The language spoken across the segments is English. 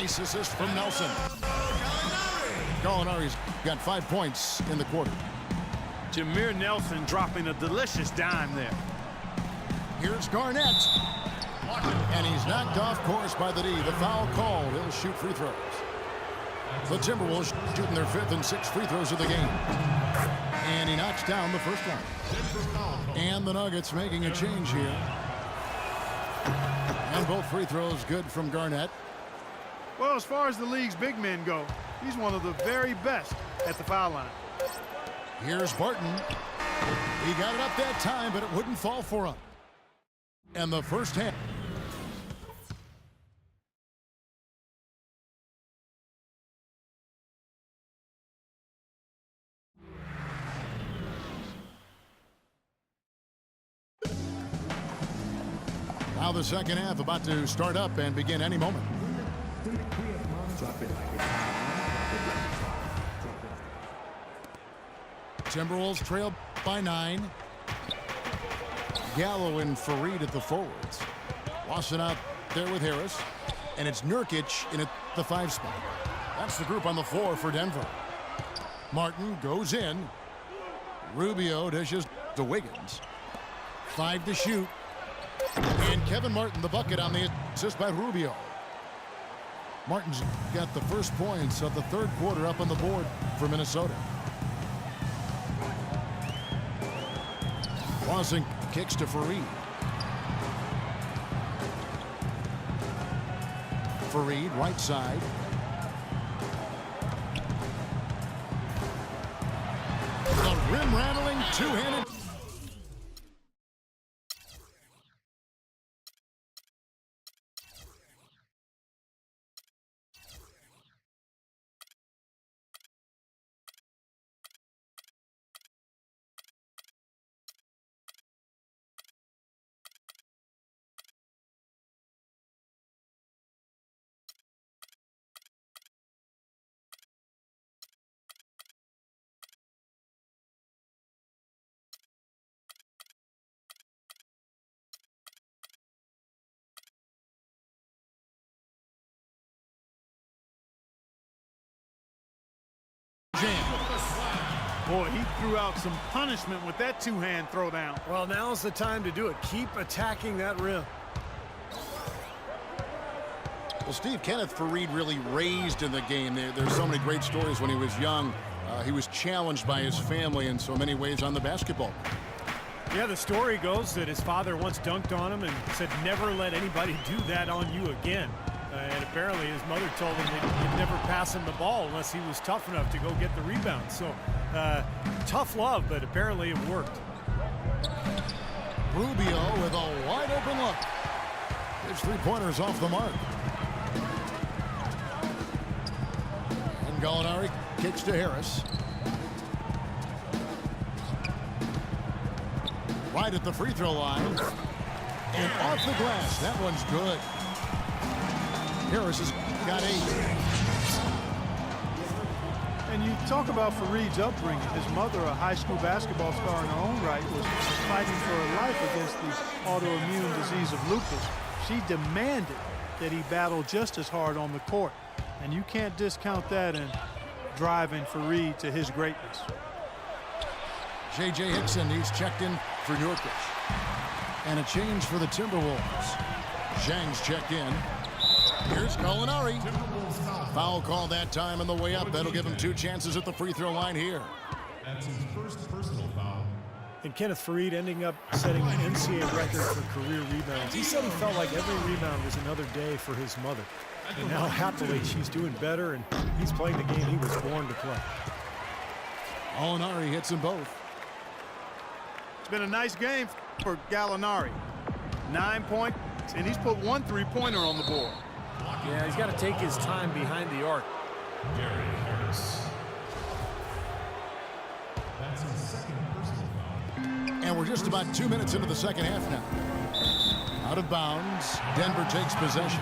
Nice assist from Nelson. Gallinari's got 5 points in the quarter. Jameer Nelson dropping a delicious dime there. Here's Garnett. And he's knocked off course by the D. The foul called. He'll shoot free throws. The Timberwolves shooting their 5th and 6th free throws of the game. And he knocks down the first one. And the Nuggets making a change here. And both free throws good from Garnett. Well, as far as the league's big men go, he's one of the very best at the foul line. Here's Barton. He got it up that time, but it wouldn't fall for him. And the first half. Now the second half about to start up and begin any moment. Timberwolves trail by 9. Gallo and Fareed at the forwards. Lawson out there with Harris. And it's Nurkic in at the 5 spot. That's the group on the floor for Denver. Martin goes in. Rubio dishes to Wiggins. 5 to shoot. And Kevin Martin the bucket on the assist by Rubio. Martin's got the first points of the third quarter up on the board for Minnesota. Lawson kicks to Fareed. Fareed right side. The rim rattling two-handed. Boy, he threw out some punishment with that two-hand throwdown. Well, now's the time to do it. Keep attacking that rim. Well, Steve, Kenneth Fareed really raised in the game. There's so many great stories when he was young. He was challenged by his family in so many ways on the basketball. Yeah, the story goes that his father once dunked on him and said, never let anybody do that on you again. And apparently his mother told him that he'd never pass him the ball unless he was tough enough to go get the rebound. So, tough love, but apparently it worked. Rubio with a wide open look. His three-pointers off the mark. And Gallinari kicks to Harris. Right at the free throw line. And off the glass. That one's good. Harris has got 8. And you talk about Fareed's upbringing. His mother, a high school basketball star in her own right, was fighting for her life against the autoimmune disease of lupus. She demanded that he battle just as hard on the court. And you can't discount that in driving Fareed to his greatness. J.J. Hickson, he's checked in for Nurkic. And a change for the Timberwolves. Zhang's checked in. Here's Gallinari. Foul call that time on the way up. That'll give him 2 chances at the free throw line here. That's his first personal foul. And Kenneth Fareed ending up setting an NCAA record for career rebounds. He said he felt like every rebound was another day for his mother. And now, happily, she's doing better, and he's playing the game he was born to play. Gallinari hits them both. It's been a nice game for Gallinari. 9 points, and he's put 1 3-pointer on the board. Yeah, he's got to take his time behind the arc. Gary Harris. That's his second personal foul. And we're just about 2 minutes into the second half now. Out of bounds. Denver takes possession.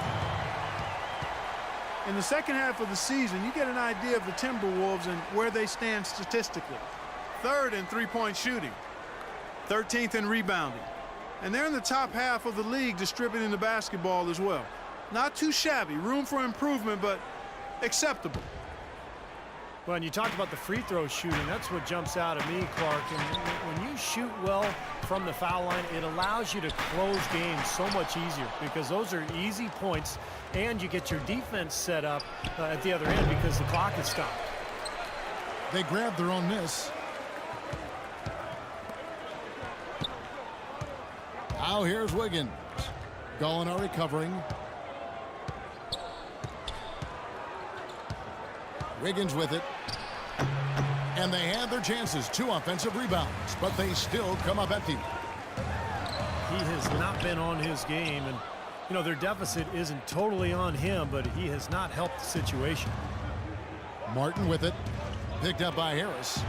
In the second half of the season, you get an idea of the Timberwolves and where they stand statistically. 3rd in three-point shooting. 13th in rebounding. And they're in the top half of the league distributing the basketball as well. Not too shabby. Room for improvement, but acceptable. Well, and you talked about the free throw shooting. That's what jumps out at me, Clark. And when you shoot well from the foul line, it allows you to close games so much easier because those are easy points, and you get your defense set up at the other end because the clock is stopped. They grabbed their own miss. Now here's Wiggins. Gallinari covering. Wiggins with it. And they had their chances. 2 offensive rebounds, but they still come up empty. He has not been on his game, and you know their deficit isn't totally on him, but he has not helped the situation. Martin with it. Picked up by Harris.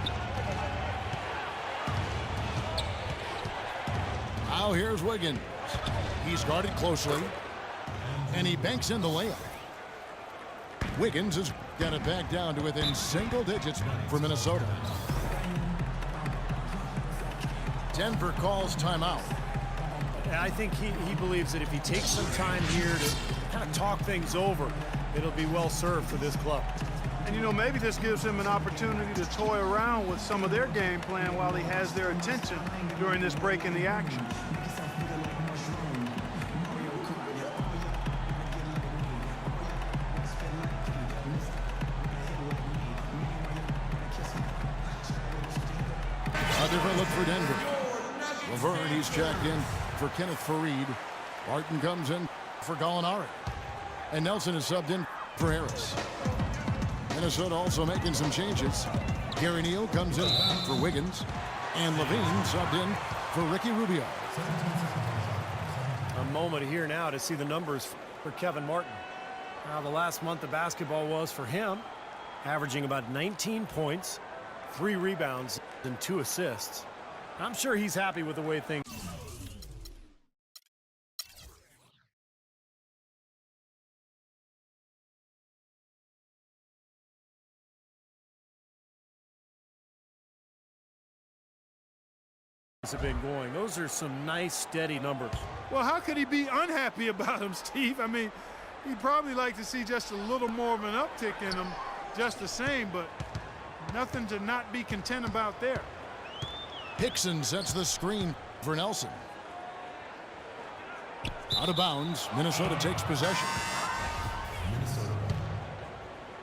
Now here's Wiggins. He's guarded closely, and he banks in the layup. Wiggins has got it back down to within single digits for Minnesota. Denver calls timeout. I think he believes that if he takes some time here to kind of talk things over, it'll be well served for this club. And, you know, maybe this gives him an opportunity to toy around with some of their game plan while he has their attention during this break in the action. A different look for Denver. Laverne, he's checked in for Kenneth Faried. Martin comes in for Gallinari. And Nelson is subbed in for Harris. Minnesota also making some changes. Gary Neal comes in for Wiggins. And Levine subbed in for Ricky Rubio. A moment here now to see the numbers for Kevin Martin. How the last month of basketball was for him, averaging about 19 points, 3 rebounds, and 2 assists. I'm sure he's happy with the way things have been going. Those are some nice, steady numbers. Well, how could he be unhappy about him, Steve? I mean, he'd probably like to see just a little more of an uptick in him, just the same, but nothing to not be content about there. Hickson sets the screen for Nelson. Out of bounds, Minnesota takes possession.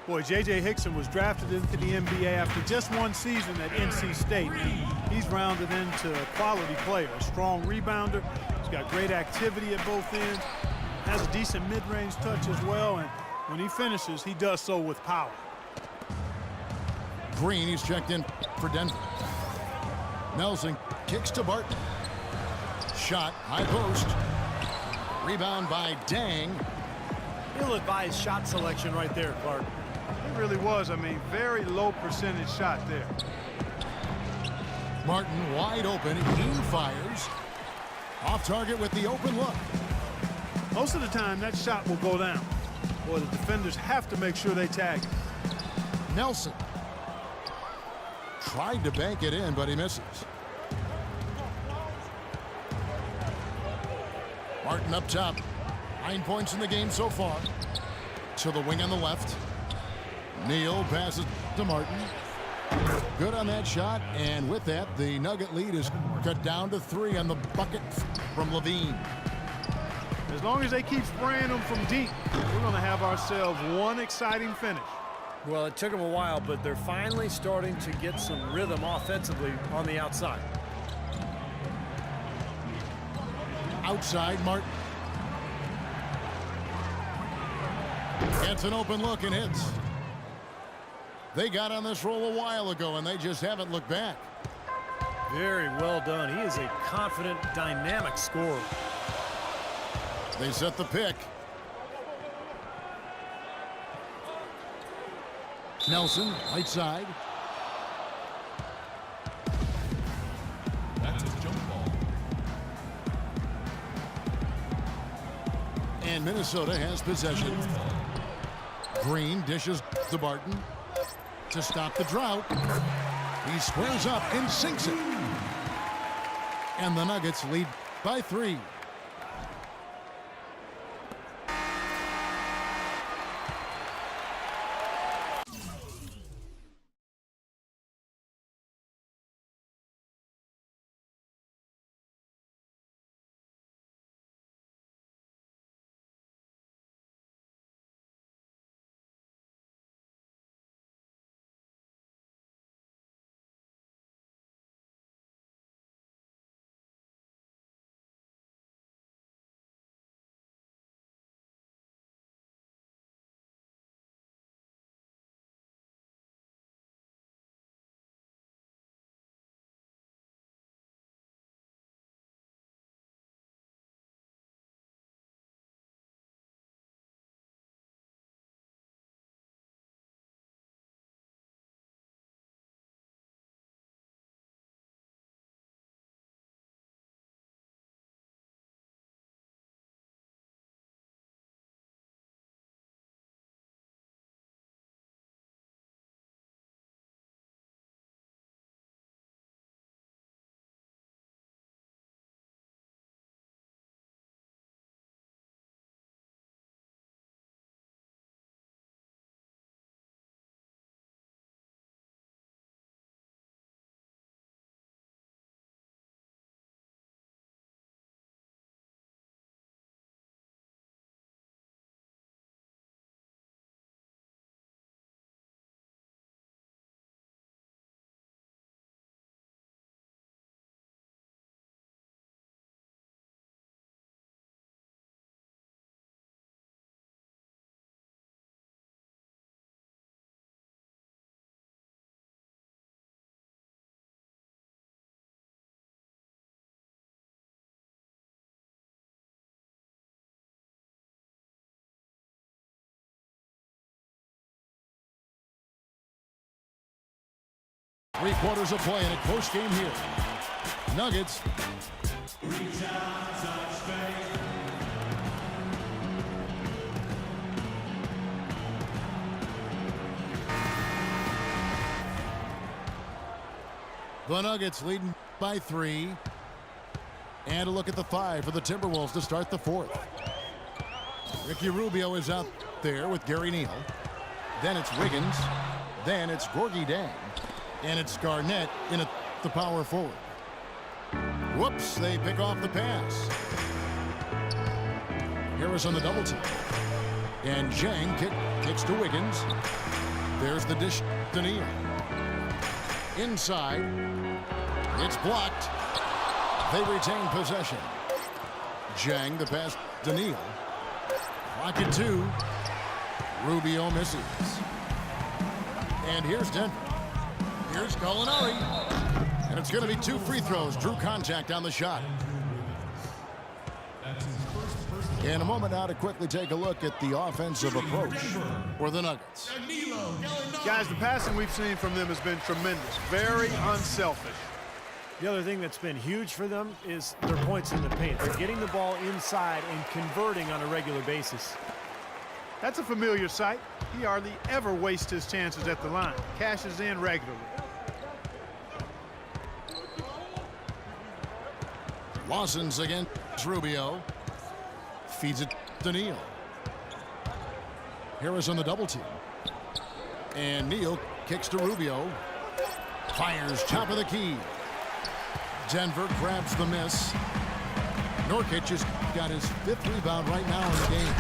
Boy, J.J. Hickson was drafted into the NBA after just 1 season at NC State. He's rounded into a quality player, a strong rebounder. He's got great activity at both ends, has a decent mid-range touch as well, and when he finishes, he does so with power. Green, he's checked in for Denver. Nelson kicks to Barton. Shot, high post. Rebound by Dang. Ill-advised shot selection right there, Clark. It really was. I mean, very low percentage shot there. Martin wide open. He fires. Off target with the open look. Most of the time, that shot will go down. Boy, the defenders have to make sure they tag him. Nelson tried to bank it in, but he misses. Martin up top. 9 points in the game so far. To the wing on the left. Neal passes to Martin. Good on that shot, and with that, the Nugget lead is cut down to 3 on the bucket from Levine. As long as they keep spraying them from deep, we're going to have ourselves one exciting finish. Well, it took them a while, but they're finally starting to get some rhythm offensively on the outside. Outside, Martin. Gets an open look and hits. They got on this roll a while ago, and they just haven't looked back. Very well done. He is a confident, dynamic scorer. They set the pick. Nelson, right side. That's a jump ball. And Minnesota has possession. Green dishes to Barton to stop the drought. He squares up and sinks it. And the Nuggets lead by 3. 3 quarters of play in a close game here. Nuggets. The Nuggets leading by 3. And a look at the 5 for the Timberwolves to start the 4th. Ricky Rubio is out there with Gary Neal. Then it's Wiggins. Then it's Gorgui Dieng. And it's Garnett in at the power forward. Whoops, they pick off the pass. Harris on the double team. And Zhang kicks to Wiggins. There's the dish to Neal. Inside. It's blocked. They retain possession. Zhang, the pass to Neal. Clock at 2. Rubio misses. And here's Denver. Here's Gallinari. And it's going to be 2 free throws. Drew contact on the shot. In a moment now to quickly take a look at the offensive approach for the Nuggets. Guys, the passing we've seen from them has been tremendous. Very unselfish. The other thing that's been huge for them is their points in the paint. They're getting the ball inside and converting on a regular basis. That's a familiar sight. He hardly ever wastes his chances at the line. Cashes in regularly. Lawson's against Rubio. Feeds it to Neal. Harris on the double team. And Neal kicks to Rubio. Fires top of the key. Denver grabs the miss. Nurkic has got his 5th rebound right now in the game.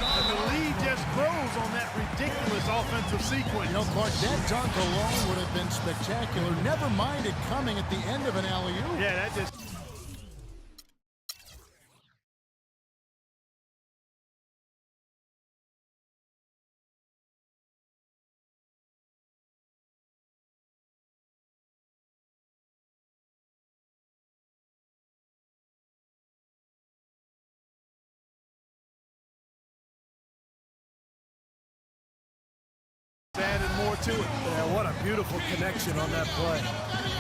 And the lead just grows on that ridiculous offensive sequence. You know, Clark, that dunk alone would have been spectacular. Never mind it coming at the end of an alley-oop. Yeah, that just... added more to it. Yeah, what a beautiful connection on that play.